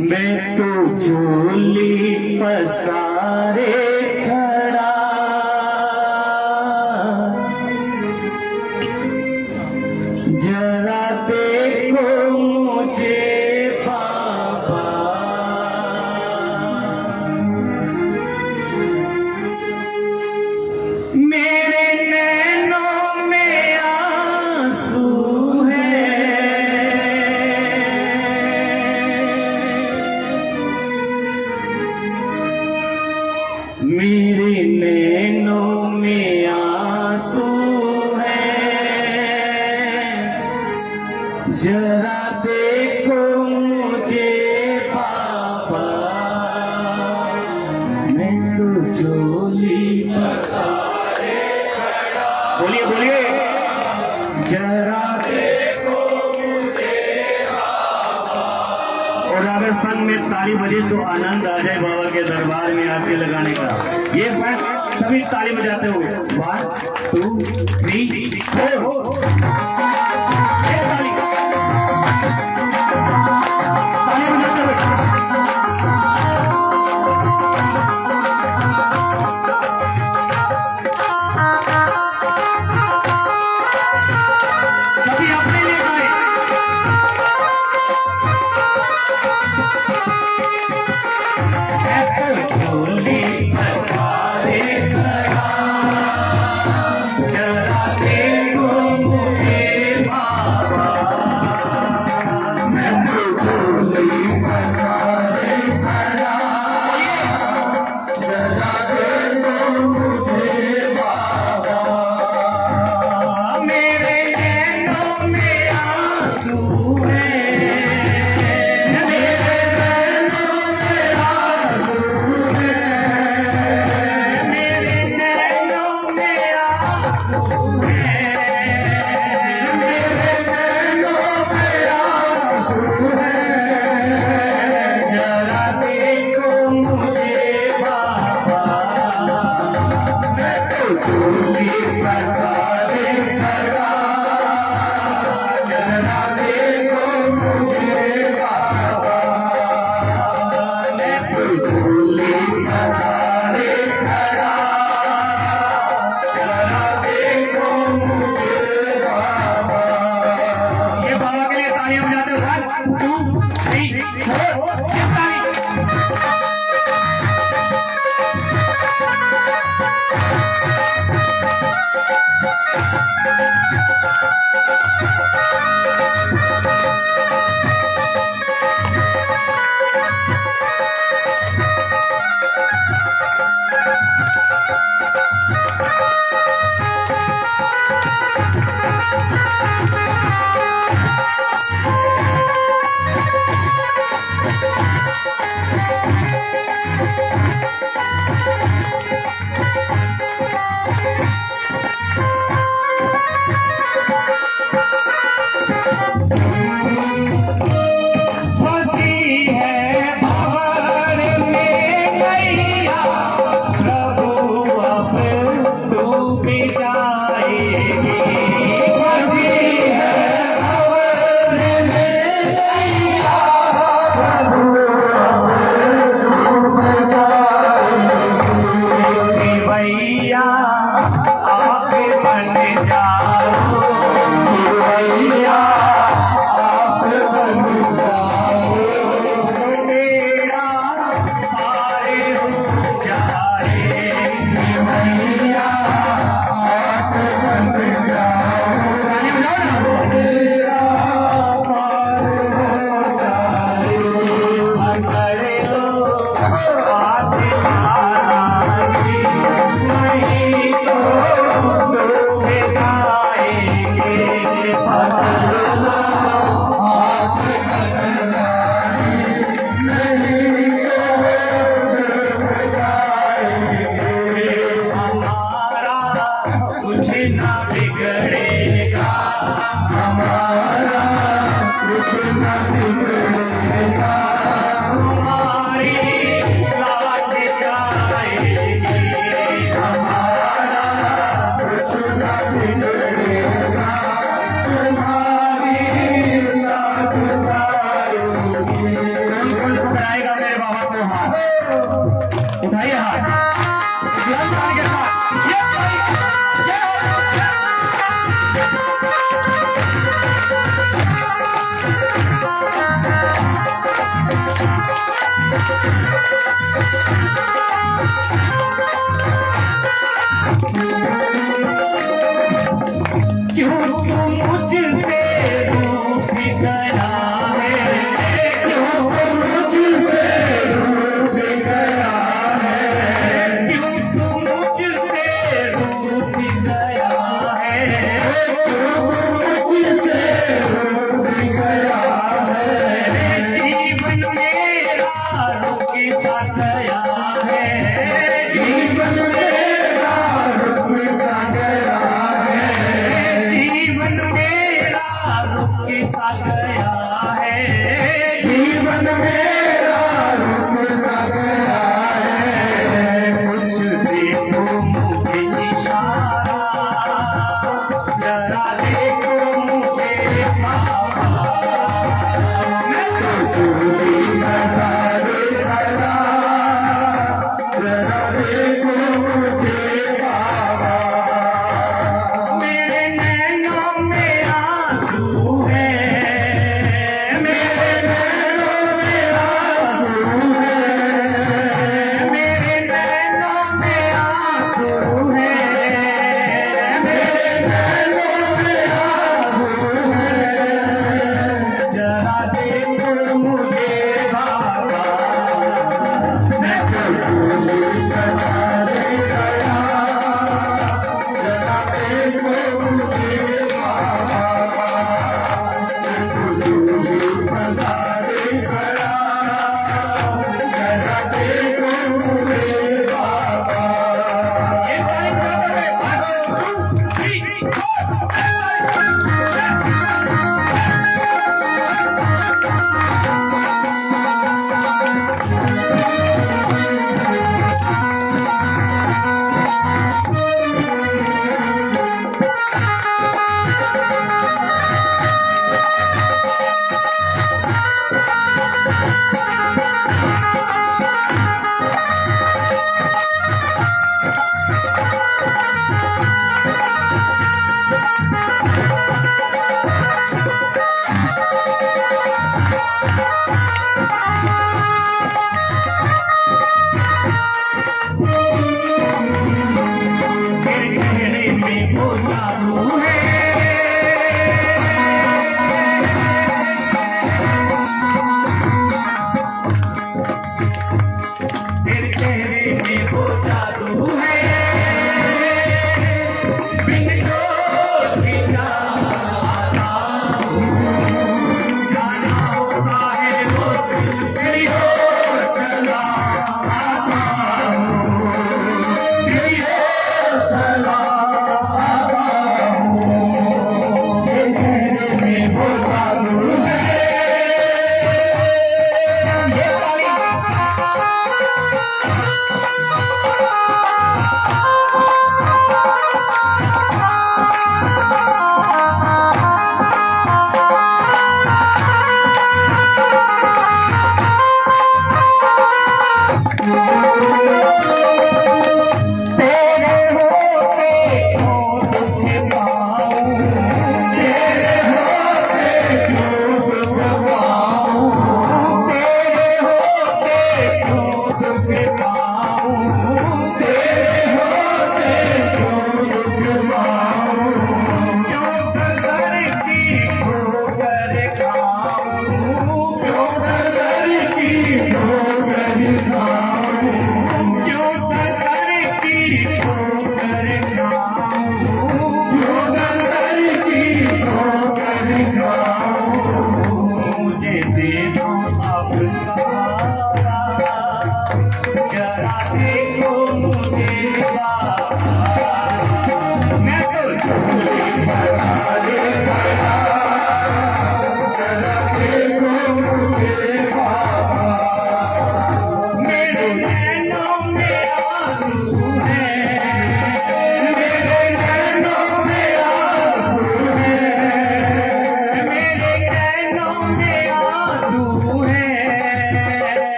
मैं तो झोली पसारे खड़ा, जरा देखो मुझे बाबा, मेरे नैनों में आंसू है, मेरे नैनों में आंसू है, जरा देखो मुझे पापा, मैं तो झोली पसारे खड़ा। बोलिए बोलिए, जरा देखो मुझे पापा। और अगर संग में ताली बजे तो आनंद आ जाए बाबा के दरबार में आरती लगाने का। ये बात सभी ताली बजाते हो, 1 2 3 4। आपको हाथ उठाइए, हाथ बुलंद के साथ ये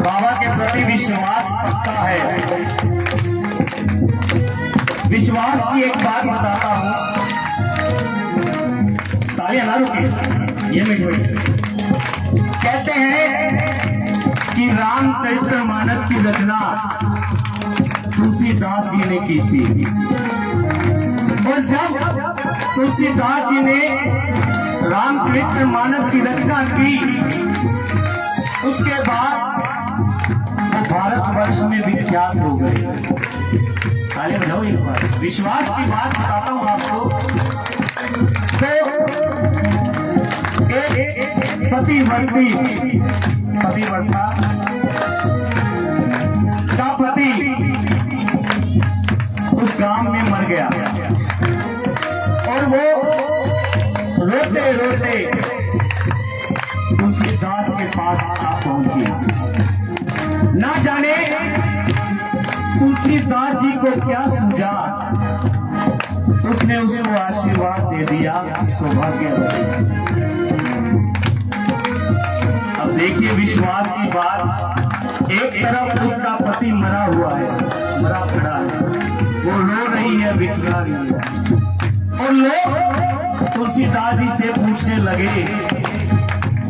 बाबा के प्रति विश्वास पक्का है। विश्वास की एक बात बताता हूं, तालियां ना रुके, ये मिठोई। कहते हैं कि रामचरितमानस की रचना तुलसीदास जी ने की थी, और जब तुलसीदास जी ने रामचरितमानस की रचना की, उसके बाद वो भारतवर्ष में विख्यात हो गए। ताली बजाओ एक बार। विश्वास की बात बताता हूं आपको। तो एक पतिव्रता का पति उस गांव में मर गया, और वो रोते रोते तुलसीदास के पास आ पहुंची। ना जाने तुलसीदास जी को क्या सूझा, उसने उसको आशीर्वाद दे दिया, सौभाग्य। अब देखिए विश्वास की बात। एक तरफ उसका पति मरा हुआ है, मरा पड़ा है, वो रो रही है, बिखरा रही है, और लोग तुलसीदास जी से पूछने लगे,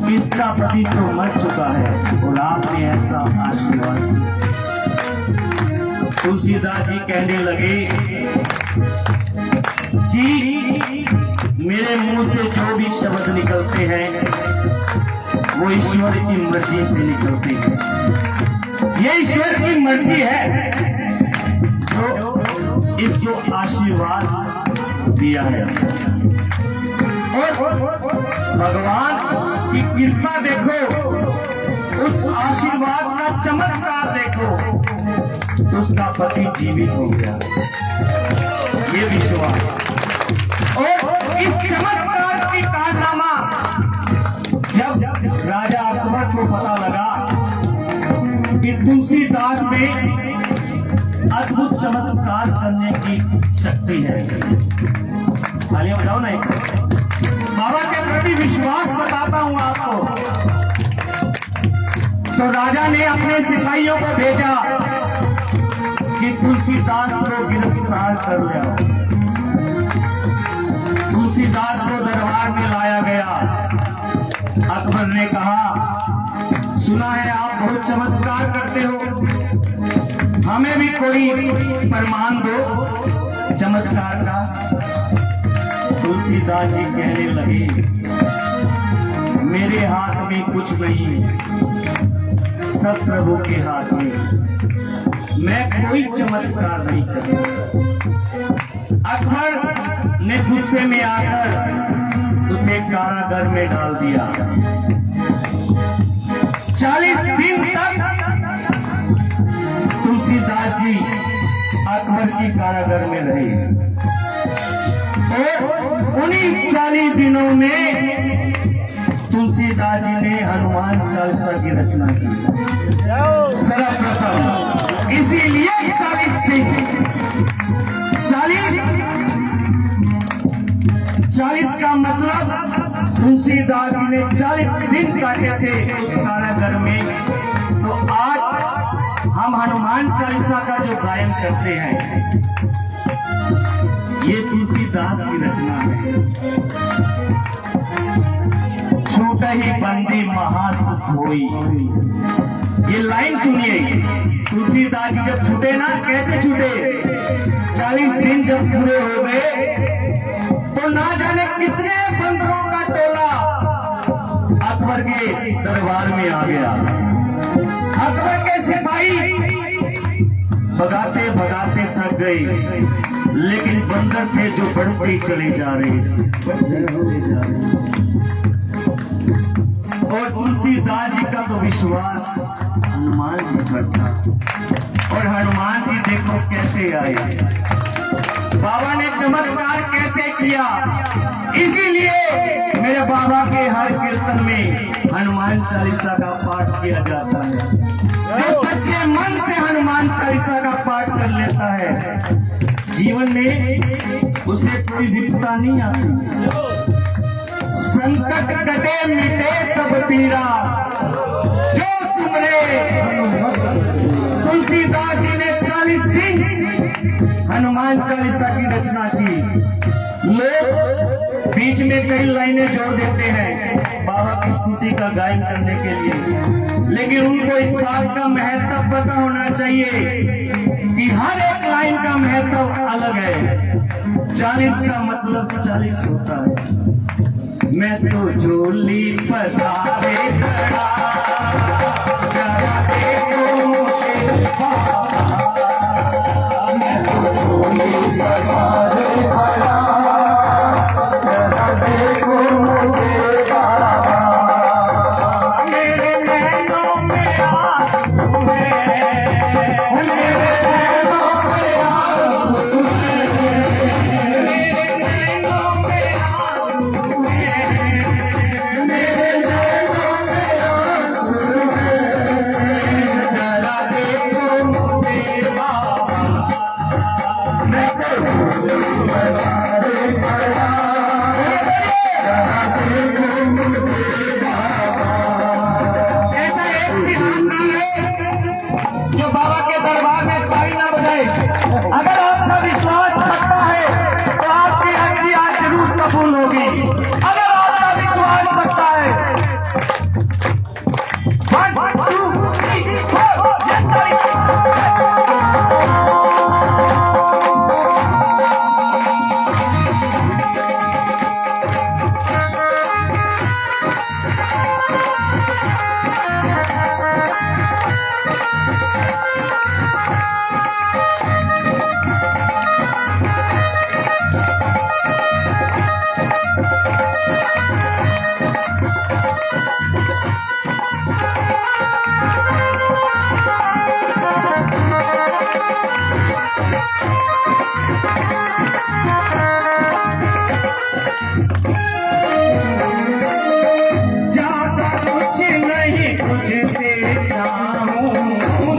इसका पति तो मर चुका है और आपने ऐसा आशीर्वाद दिया। तुलसीदास जी कहने लगे कि मेरे मुंह से जो भी शब्द निकलते हैं वो ईश्वर की मर्जी से निकलते हैं। ये ईश्वर की मर्जी है जो इसको आशीर्वाद दिया है, और भगवान की कृपा देखो, उस आशीर्वाद का चमत्कार देखो, उसका पति जीवित हो गया। ये विश्वास, और इस चमत्कार की कारनामा जब राजा अकबर को पता लगा कि तुलसीदास में अद्भुत चमत्कार करने की शक्ति है। तालियां बजाओ ना एक। बाबा के प्रति विश्वास बताता हूं आपको। तो राजा ने अपने सिपाहियों को भेजा कि तुलसीदास को गिरफ्तार कर लिया। तुलसीदास को दरबार में लाया गया। अकबर ने कहा, सुना है आप बहुत चमत्कार करते हो, हमें भी कोई प्रमाण दो चमत्कार का। तुलसीदास जी कहने लगे, मेरे हाथ में कुछ नहीं है, सब प्रभु के हाथ में, मैं कोई चमत्कार नहीं करता। अकबर ने गुस्से में आकर उसे कारागार में डाल दिया। 40 दिन तक तुलसीदास जी अकबर की कारागार में रहे, और उन्हीं 40 दिनों में तुलसीदास जी ने हनुमान चालीसा की रचना की सर्वप्रथम। इसीलिए 40 दिन, 40 का मतलब तुलसीदास जी ने 40 दिन काटे थे उस कारागार में। तो आज हम हनुमान चालीसा का जो गायन करते हैं, ये तुलसीदास की रचना है। छूट ही बंदी महासुख होई, ये लाइन सुनिए। तुलसीदास जी जब छूटे ना, कैसे छूटे? 40 दिन जब पूरे हो गए तो ना जाने कितने बंदरों का टोला अकबर के दरबार में आ गया। अकबर के सिपाही भगाते भगाते थक गए, लेकिन बंदर थे जो बढ़ते ही चले जा रहे थे। और तुलसीदास जी का तो विश्वास हनुमान जी पर था, और हनुमान जी देखो कैसे आए, बाबा ने चमत्कार कैसे किया। इसीलिए मेरे बाबा के हर कीर्तन में हनुमान चालीसा का पाठ किया जाता है। जो सच्चे मन से हनुमान चालीसा का पाठ कर लेता है, जीवन में उसे कोई विपदा नहीं आती। संकट कटे मिटे सब पीरा, जो सुमरे हनुमान चालीसा की रचना की। लोग बीच में कई लाइनें जोड़ देते हैं बाबा की स्तुति का गायन करने के लिए, लेकिन उनको इस बात का महत्व पता होना चाहिए कि हर एक लाइन का महत्व अलग है। 40 का मतलब 40 होता है। मैं तो झोली पसारे खड़ा, जरा देखो मुझे बाबा। मैं तो झोली पसारे खड़ा, जरा देखो मुझे बाबा। मेरे नैनों में आंसू है, मेरे नैनों में आंसू है, मेरे नैनों में आंसू है, मेरे नैनों में आंसू है। जरा देखो मुझे बाबा। मैं तो झोली पसारे खड़ा, जरा देखो मुझे बाबा। ऐसा एक भी हाथ है जो बाबा के दरबार में ताली ना बजाए। अगर आपका विश्वास रखता है तो आपकी अर्जी आज जरूर कबूल होगी। अगर आपका विश्वास रखता है 1 2 3 4 ये ताली। ज्यादा कुछ नहीं तुझसे चाहूं,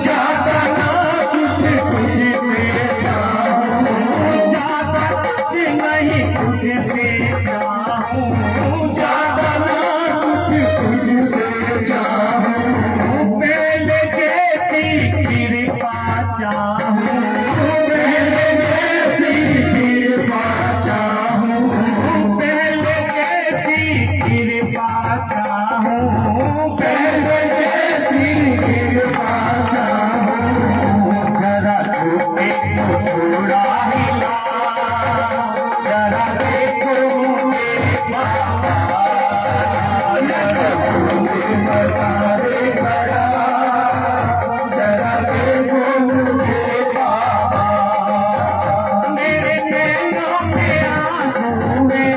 ज्यादा ना कुछ तुझसे चाहूं, ज्यादा कुछ नहीं तुझसे चाहूं, ज्यादा ना कुछ तुझसे चाहूं। पहले जैसी कृपा चाहूं, पहले जैसी कृपा चाहूं, पहले जैसी कृपा चाहूं, पहले जैसी कृपा चाहूं। जरा झूठे को थोड़ा हिला, जरा देखो मुझे बाबा। जरा झूठे पसारे खड़ा, जरा देखो मुझे बाबा। मेरे नैनों में आंसू है,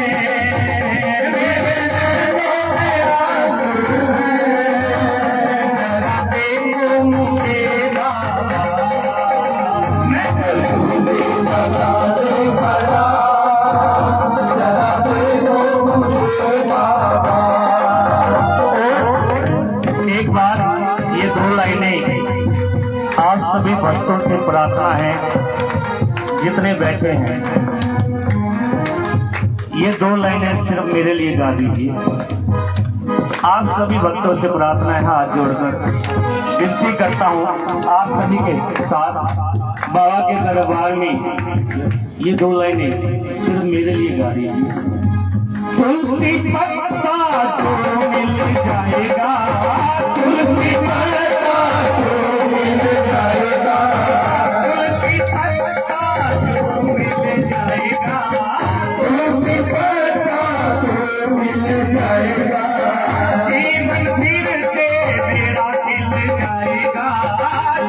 मेरे नैनों में आंसू है। जरा देखो मुझे बाबा। मैं तो झूले पसारे खड़ा, जरा देखो मुझे बाबा। एक बार ये 2 लाइनें आप सभी भक्तों से प्रार्थना है जितने बैठे हैं, ये 2 लाइनें सिर्फ मेरे लिए गा दीजिए। आप सभी भक्तों से प्रार्थना है, हाथ जोड़कर विनती करता हूँ आप सभी के साथ बाबा के दरबार में ये 2 लाइनें सिर्फ मेरे लिए गा दीजिए। तुलसी पत्ता जो मिल जाएगा, तुलसी पत्ता जो मिल जाएगा, तुलसी पत्ता जो मिल जाएगा, तुलसी पत्ता जो मिल जाएगा। जीवन फिर से मेरा खिल जाएगा,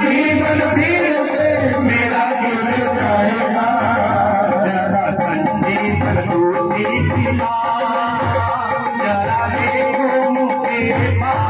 जीवन फिर से मेरा खिल जाएगा। जरा संडे पर दूध पिला, जरा देखो मुझे बाबा।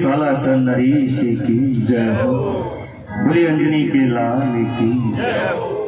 ज्वाला सर नरेश की जय हो, बोले अंजनी के लाल की जय हो।